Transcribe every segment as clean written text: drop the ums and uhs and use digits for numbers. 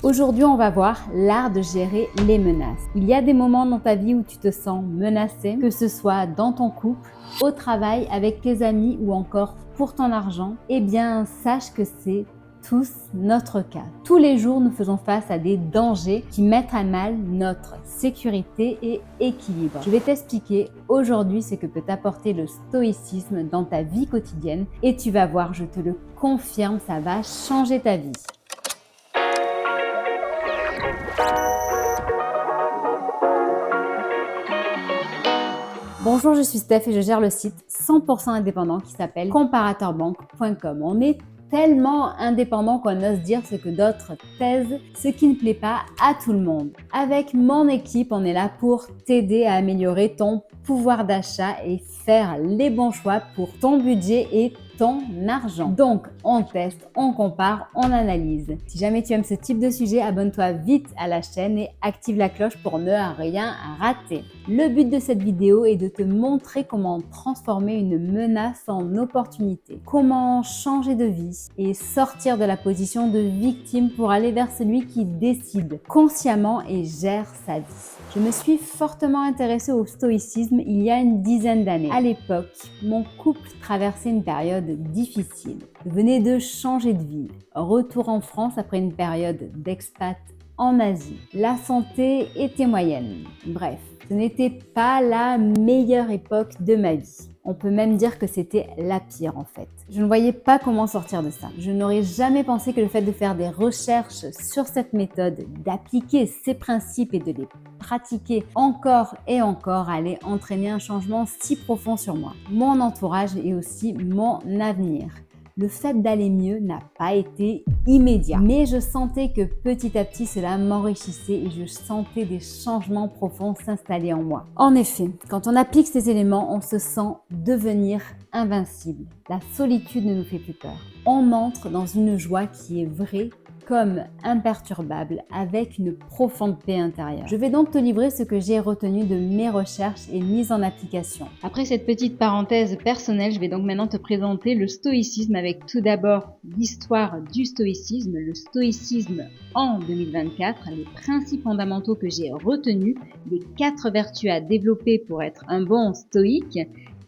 Aujourd'hui, on va voir l'art de gérer les menaces. Il y a des moments dans ta vie où tu te sens menacé, que ce soit dans ton couple, au travail, avec tes amis ou encore pour ton argent. Eh bien, sache que c'est tous notre cas. Tous les jours, nous faisons face à des dangers qui mettent à mal notre sécurité et équilibre. Je vais t'expliquer aujourd'hui ce que peut t'apporter le stoïcisme dans ta vie quotidienne et tu vas voir, je te le confirme, ça va changer ta vie. Bonjour, je suis Steph et je gère le site 100% indépendant qui s'appelle comparateurbank.com. On est tellement indépendant qu'on ose dire ce que d'autres taisent, ce qui ne plaît pas à tout le monde. Avec mon équipe, on est là pour t'aider à améliorer ton pouvoir d'achat et faire les bons choix pour ton budget et ton argent. Donc, on teste, on compare, on analyse. Si jamais tu aimes ce type de sujet, abonne-toi vite à la chaîne et active la cloche pour ne rien rater. Le but de cette vidéo est de te montrer comment transformer une menace en opportunité, comment changer de vie et sortir de la position de victime pour aller vers celui qui décide consciemment et gère sa vie. Je me suis fortement intéressée au stoïcisme il y a une dizaine d'années. À l'époque, mon couple traversait une période difficile. Je venais de changer de vie. Retour en France après une période d'expat en Asie. La santé était moyenne. Bref, ce n'était pas la meilleure époque de ma vie. On peut même dire que c'était la pire en fait. Je ne voyais pas comment sortir de ça. Je n'aurais jamais pensé que le fait de faire des recherches sur cette méthode, d'appliquer ces principes et de les pratiquer encore et encore allait entraîner un changement si profond sur moi, mon entourage et aussi mon avenir. Le fait d'aller mieux n'a pas été immédiat, mais je sentais que petit à petit cela m'enrichissait et je sentais des changements profonds s'installer en moi. En effet, quand on applique ces éléments, on se sent devenir invincible. La solitude ne nous fait plus peur. On entre dans une joie qui est vraie, comme imperturbable, avec une profonde paix intérieure. Je vais donc te livrer ce que j'ai retenu de mes recherches et mises en application. Après cette petite parenthèse personnelle, je vais donc maintenant te présenter le stoïcisme avec tout d'abord l'histoire du stoïcisme, le stoïcisme en 2024, les principes fondamentaux que j'ai retenus, les 4 vertus à développer pour être un bon stoïque,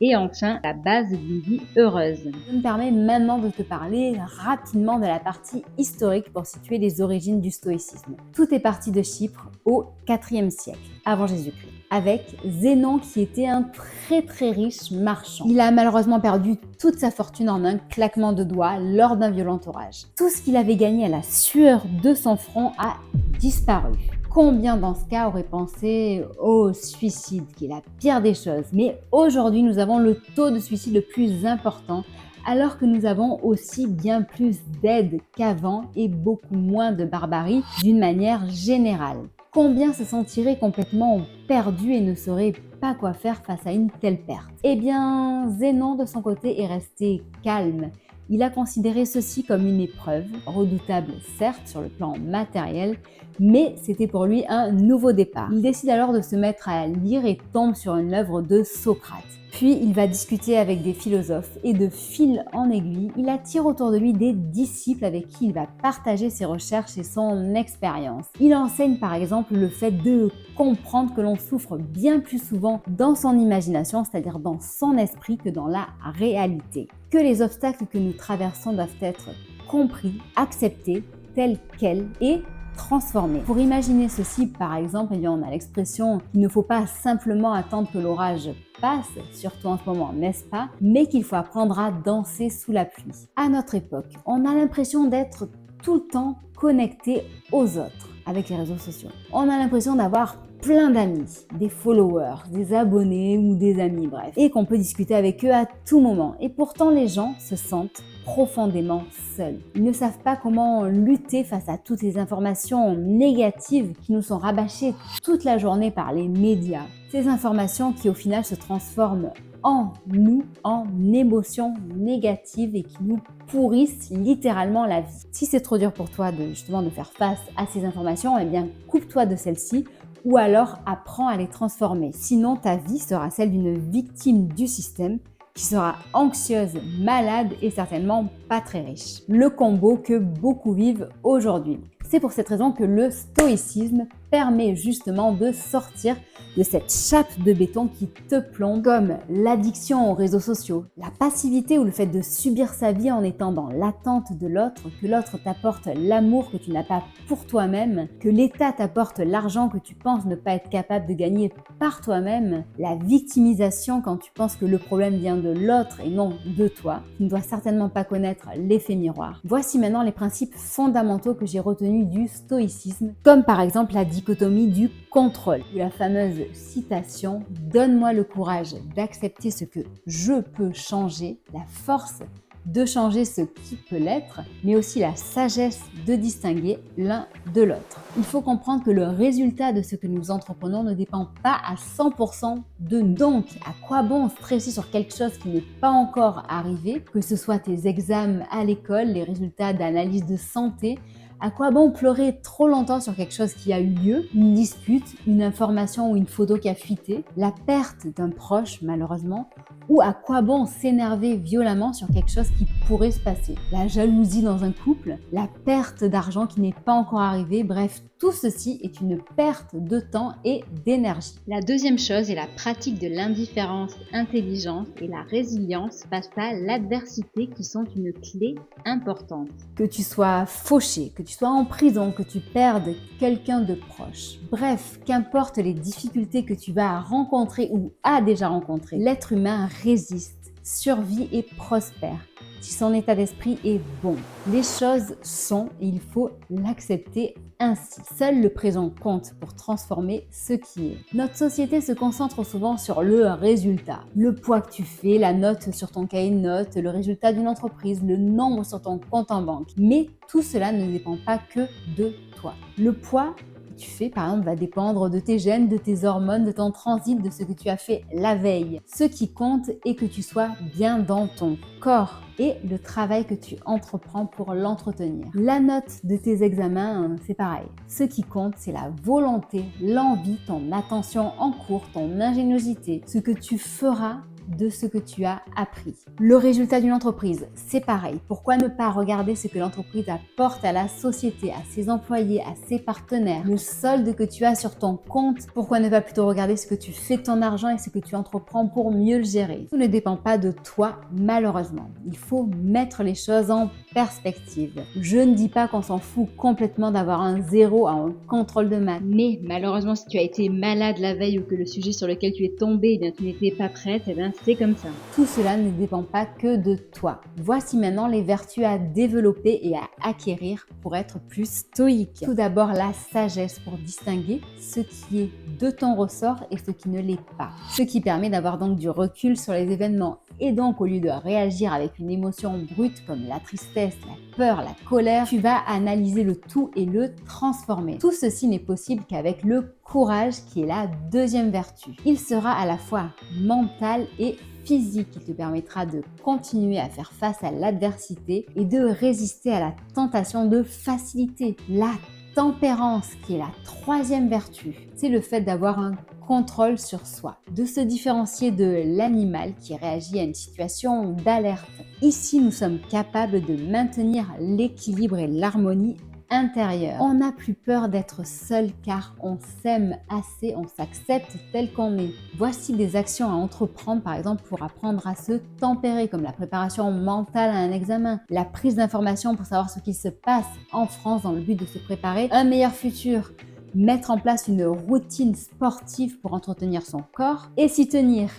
et enfin, la base d'une vie heureuse. Je me permets maintenant de te parler rapidement de la partie historique pour situer les origines du stoïcisme. Tout est parti de Chypre au IVe siècle, avant Jésus-Christ, avec Zénon qui était un très riche marchand. Il a malheureusement perdu toute sa fortune en un claquement de doigts lors d'un violent orage. Tout ce qu'il avait gagné à la sueur de son front a disparu. Combien dans ce cas auraient pensé au suicide, qui est la pire des choses. Mais aujourd'hui, nous avons le taux de suicide le plus important, alors que nous avons aussi bien plus d'aide qu'avant et beaucoup moins de barbarie d'une manière générale. Combien se sentiraient complètement perdus et ne sauraient pas quoi faire face à une telle perte? Eh bien, Zénon de son côté est resté calme. Il a considéré ceci comme une épreuve, redoutable certes sur le plan matériel, mais c'était pour lui un nouveau départ. Il décide alors de se mettre à lire et tombe sur une œuvre de Socrate. Puis il va discuter avec des philosophes et de fil en aiguille, il attire autour de lui des disciples avec qui il va partager ses recherches et son expérience. Il enseigne par exemple le fait de comprendre que l'on souffre bien plus souvent dans son imagination, c'est-à-dire dans son esprit, que dans la réalité. Que les obstacles que nous traversons doivent être compris, acceptés tels quels et transformés. Pour imaginer ceci, par exemple, on a l'expression qu'il ne faut pas simplement attendre que l'orage passe, surtout en ce moment, n'est-ce pas? Mais qu'il faut apprendre à danser sous la pluie. À notre époque, on a l'impression d'être tout le temps connecté aux autres avec les réseaux sociaux. On a l'impression d'avoir plein d'amis, des followers, des abonnés ou des amis, bref, et qu'on peut discuter avec eux à tout moment. Et pourtant, les gens se sentent profondément seuls. Ils ne savent pas comment lutter face à toutes les informations négatives qui nous sont rabâchées toute la journée par les médias. Ces informations qui au final se transforment en nous, en émotions négatives et qui nous pourrissent littéralement la vie. Si c'est trop dur pour toi de faire face à ces informations, eh bien coupe-toi de celles-ci ou alors apprends à les transformer. Sinon, ta vie sera celle d'une victime du système qui sera anxieuse, malade et certainement pas très riche. Le combo que beaucoup vivent aujourd'hui. C'est pour cette raison que le stoïcisme permet justement de sortir de cette chape de béton qui te plombe, comme l'addiction aux réseaux sociaux, la passivité ou le fait de subir sa vie en étant dans l'attente de l'autre, que l'autre t'apporte l'amour que tu n'as pas pour toi-même, que l'État t'apporte l'argent que tu penses ne pas être capable de gagner par toi-même, la victimisation quand tu penses que le problème vient de l'autre et non de toi. Tu ne dois certainement pas connaître l'effet miroir. Voici maintenant les principes fondamentaux que j'ai retenus du stoïcisme, comme par exemple la dichotomie du contrôle, ou la fameuse citation « Donne-moi le courage d'accepter ce que je peux changer, la force de changer ce qui peut l'être, mais aussi la sagesse de distinguer l'un de l'autre. » Il faut comprendre que le résultat de ce que nous entreprenons ne dépend pas à 100% de nous. Donc, à quoi bon stresser sur quelque chose qui n'est pas encore arrivé, que ce soit tes examens à l'école, les résultats d'analyse de santé? À quoi bon pleurer trop longtemps sur quelque chose qui a eu lieu, une dispute, une information ou une photo qui a fuité, la perte d'un proche malheureusement, ou à quoi bon s'énerver violemment sur quelque chose qui pourrait se passer, la jalousie dans un couple, la perte d'argent qui n'est pas encore arrivée, bref, tout ceci est une perte de temps et d'énergie. La deuxième chose est la pratique de l'indifférence intelligente et la résilience face à l'adversité qui sont une clé importante. Que tu sois fauché, que tu sois en prison, que tu perdes quelqu'un de proche, bref, qu'importe les difficultés que tu vas rencontrer ou as déjà rencontrées, l'être humain résiste, survit et prospère si son état d'esprit est bon. Les choses sont et il faut l'accepter ainsi. Seul le présent compte pour transformer ce qui est. Notre société se concentre souvent sur le résultat. Le poids que tu fais, la note sur ton cahier de notes, le résultat d'une entreprise, le nombre sur ton compte en banque. Mais tout cela ne dépend pas que de toi. Le poids que tu fais, par exemple, va dépendre de tes gènes, de tes hormones, de ton transit, de ce que tu as fait la veille. Ce qui compte est que tu sois bien dans ton corps et le travail que tu entreprends pour l'entretenir. La note de tes examens, c'est pareil. Ce qui compte, c'est la volonté, l'envie, ton attention en cours, ton ingéniosité, ce que tu feras de ce que tu as appris. Le résultat d'une entreprise, c'est pareil. Pourquoi ne pas regarder ce que l'entreprise apporte à la société, à ses employés, à ses partenaires, le solde que tu as sur ton compte? Pourquoi ne pas plutôt regarder ce que tu fais de ton argent et ce que tu entreprends pour mieux le gérer? Tout ne dépend pas de toi, malheureusement. Il faut mettre les choses en perspective. Je ne dis pas qu'on s'en fout complètement d'avoir un 0 à un contrôle de maths. Mais malheureusement, si tu as été malade la veille ou que le sujet sur lequel tu es tombé, eh bien, tu n'étais pas prête, eh bien, c'est comme ça. Tout cela ne dépend pas que de toi. Voici maintenant les vertus à développer et à acquérir pour être plus stoïque. Tout d'abord, la sagesse pour distinguer ce qui est de ton ressort et ce qui ne l'est pas. Ce qui permet d'avoir donc du recul sur les événements. Et donc, au lieu de réagir avec une émotion brute comme la tristesse, la peur, la colère, tu vas analyser le tout et le transformer. Tout ceci n'est possible qu'avec le courage qui est la deuxième vertu. Il sera à la fois mental et physique. Il te permettra de continuer à faire face à l'adversité et de résister à la tentation de facilité. La tempérance, qui est la troisième vertu, c'est le fait d'avoir un contrôle sur soi, de se différencier de l'animal qui réagit à une situation d'alerte. Ici, nous sommes capables de maintenir l'équilibre et l'harmonie intérieure. On n'a plus peur d'être seul car on s'aime assez, on s'accepte tel qu'on est. Voici des actions à entreprendre par exemple pour apprendre à se tempérer, comme la préparation mentale à un examen, la prise d'informations pour savoir ce qui se passe en France dans le but de se préparer un meilleur futur, mettre en place une routine sportive pour entretenir son corps et s'y tenir,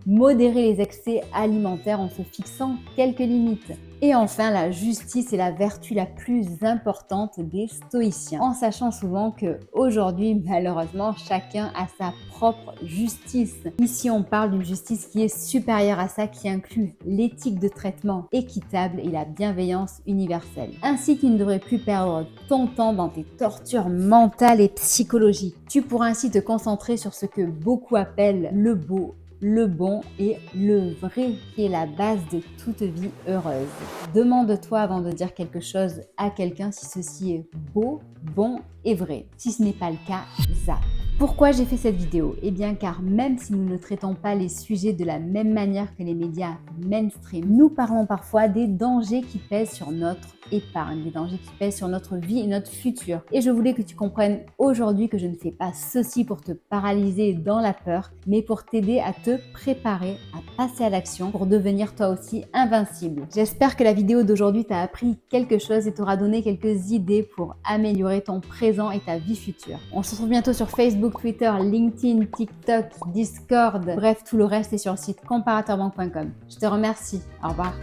modérer les excès alimentaires en se fixant quelques limites. Et enfin, la justice est la vertu la plus importante des stoïciens, en sachant souvent que aujourd'hui, malheureusement, chacun a sa propre justice. Ici, on parle d'une justice qui est supérieure à ça, qui inclut l'éthique de traitement équitable et la bienveillance universelle. Ainsi, tu ne devrais plus perdre ton temps dans tes tortures mentales et psychologiques. Tu pourras ainsi te concentrer sur ce que beaucoup appellent le beau, le bon et le vrai, qui est la base de toute vie heureuse. Demande-toi avant de dire quelque chose à quelqu'un si ceci est beau, bon et vrai. Si ce n'est pas le cas, zappe. Pourquoi j'ai fait cette vidéo? Eh bien car même si nous ne traitons pas les sujets de la même manière que les médias mainstream, nous parlons parfois des dangers qui pèsent sur notre épargne, des dangers qui pèsent sur notre vie et notre futur. Et je voulais que tu comprennes aujourd'hui que je ne fais pas ceci pour te paralyser dans la peur, mais pour t'aider à te préparer, à passer à l'action pour devenir toi aussi invincible. J'espère que la vidéo d'aujourd'hui t'a appris quelque chose et t'aura donné quelques idées pour améliorer ton présent et ta vie future. On se retrouve bientôt sur Facebook, Twitter, LinkedIn, TikTok, Discord, bref, tout le reste est sur le site comparateurbank.com. Je te remercie. Au revoir.